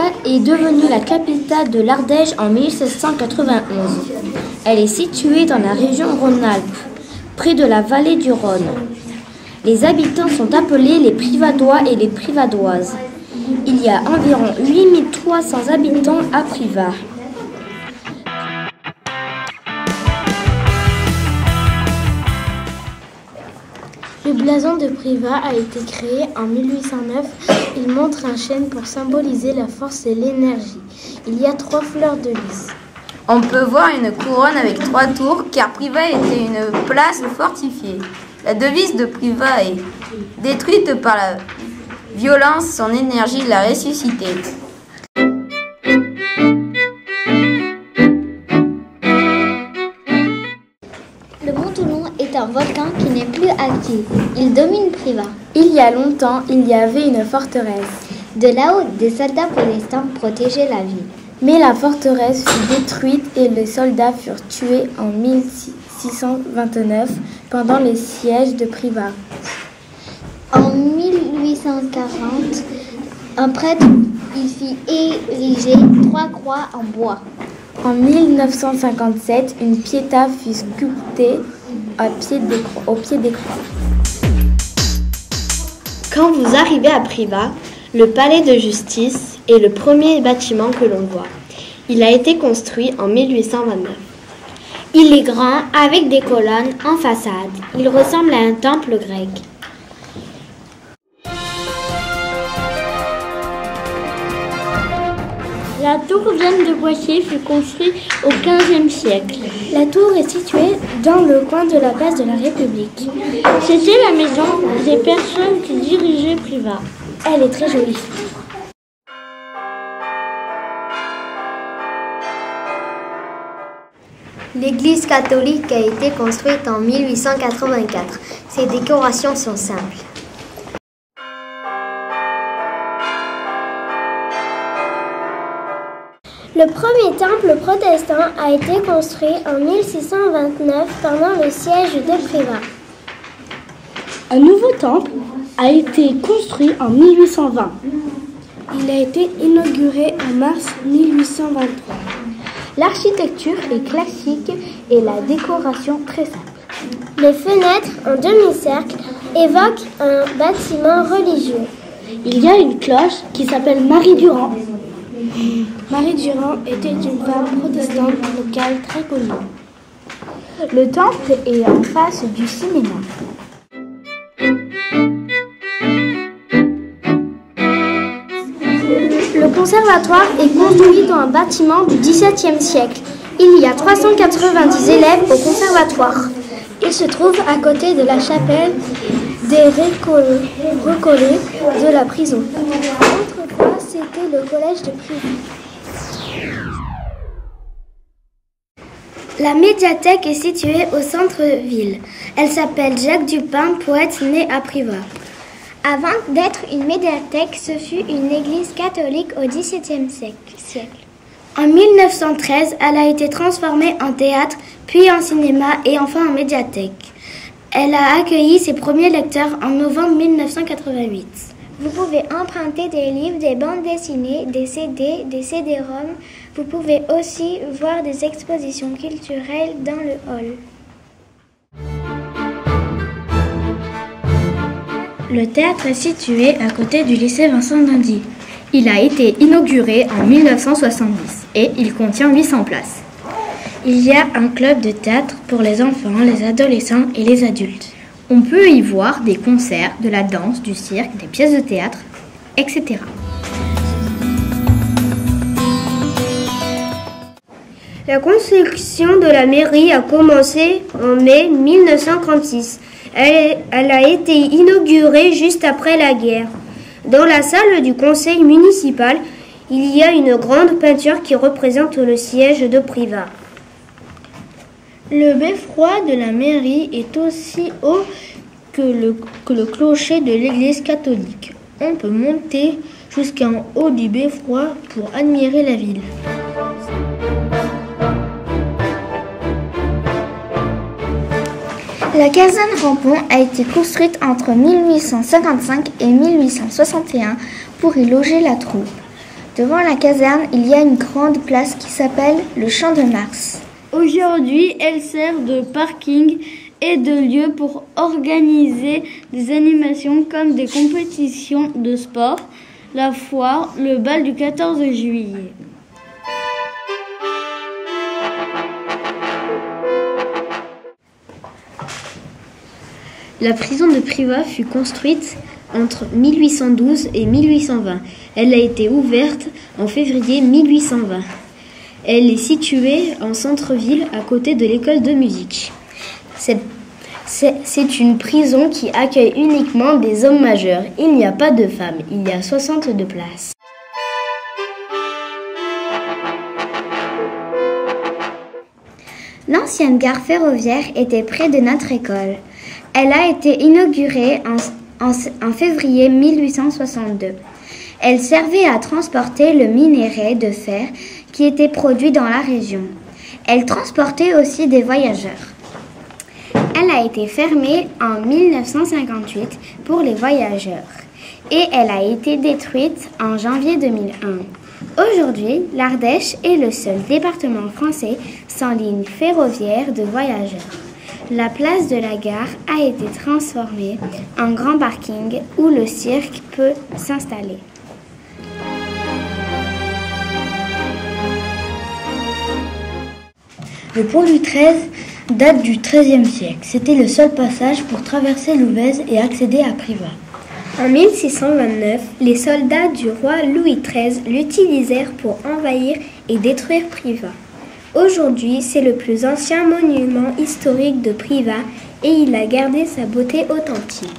Privas est devenue la capitale de l'Ardèche en 1791. Elle est située dans la région Rhône-Alpes, près de la vallée du Rhône. Les habitants sont appelés les Privadois et les Privadoises. Il y a environ 8300 habitants à Privas. Le blason de Privas a été créé en 1809. Il montre un chêne pour symboliser la force et l'énergie. Il y a 3 fleurs de lys. On peut voir une couronne avec 3 tours car Privas était une place fortifiée. La devise de Privas est « Détruite par la violence, son énergie l'a ressuscitée ». Le Mont Toulon est un volcan qui n'est plus actif. Il domine Privas. Il y a longtemps, il y avait une forteresse. De là-haut, des soldats protestants protégeaient la ville. Mais la forteresse fut détruite et les soldats furent tués en 1629 pendant le siège de Privas. En 1840, un prêtre y fit ériger 3 croix en bois. En 1957, une piéta fut sculptée au pied des croix. Quand vous arrivez à Privas, le palais de justice est le premier bâtiment que l'on voit. Il a été construit en 1829. Il est grand avec des colonnes en façade. Il ressemble à un temple grec. La tour Jeanne de Poitiers fut construite au XVe siècle. La tour est située dans le coin de la place de la République. C'était la maison des personnes qui dirigeaient Privas. Elle est très jolie. L'église catholique a été construite en 1884. Ses décorations sont simples. Le premier temple protestant a été construit en 1629 pendant le siège de Privas. Un nouveau temple a été construit en 1820. Il a été inauguré en mars 1823. L'architecture est classique et la décoration très simple. Les fenêtres en demi-cercle évoquent un bâtiment religieux. Il y a une cloche qui s'appelle Marie Durand. Marie Durand était une femme protestante locale très connue. Le temple est en face du cinéma. Le conservatoire est construit dans un bâtiment du XVIIe siècle. Il y a 390 élèves au conservatoire. Il se trouve à côté de la chapelle des Récollets de la prison. Autrefois, c'était le collège de Privas. La médiathèque est située au centre-ville. Elle s'appelle Jacques Dupin, poète né à Privas. Avant d'être une médiathèque, ce fut une église catholique au XVIIe siècle. En 1913, elle a été transformée en théâtre, puis en cinéma et enfin en médiathèque. Elle a accueilli ses premiers lecteurs en novembre 1988. Vous pouvez emprunter des livres, des bandes dessinées, des CD, des CD-ROM. Vous pouvez aussi voir des expositions culturelles dans le hall. Le théâtre est situé à côté du lycée Vincent d'Indy. Il a été inauguré en 1970 et il contient 800 places. Il y a un club de théâtre pour les enfants, les adolescents et les adultes. On peut y voir des concerts, de la danse, du cirque, des pièces de théâtre, etc. La construction de la mairie a commencé en mai 1936. Elle a été inaugurée juste après la guerre. Dans la salle du conseil municipal, il y a une grande peinture qui représente le siège de Privas. Le beffroi de la mairie est aussi haut que le clocher de l'église catholique. On peut monter jusqu'en haut du beffroi pour admirer la ville. La caserne Rampon a été construite entre 1855 et 1861 pour y loger la troupe. Devant la caserne, il y a une grande place qui s'appelle le Champ de Mars. Aujourd'hui, elle sert de parking et de lieu pour organiser des animations comme des compétitions de sport, la foire, le bal du 14 juillet. La prison de Privas fut construite entre 1812 et 1820. Elle a été ouverte en février 1820. Elle est située en centre-ville à côté de l'école de musique. C'est une prison qui accueille uniquement des hommes majeurs. Il n'y a pas de femmes, il y a 62 places. L'ancienne gare ferroviaire était près de notre école. Elle a été inaugurée en février 1862. Elle servait à transporter le minerai de fer qui était produit dans la région. Elle transportait aussi des voyageurs. Elle a été fermée en 1958 pour les voyageurs et elle a été détruite en janvier 2001. Aujourd'hui, l'Ardèche est le seul département français sans ligne ferroviaire de voyageurs. La place de la gare a été transformée en grand parking où le cirque peut s'installer. Le pont du 13 date du XIIIe siècle. C'était le seul passage pour traverser l'Ouvèze et accéder à Privas. En 1629, les soldats du roi Louis XIII l'utilisèrent pour envahir et détruire Privas. Aujourd'hui, c'est le plus ancien monument historique de Privas et il a gardé sa beauté authentique.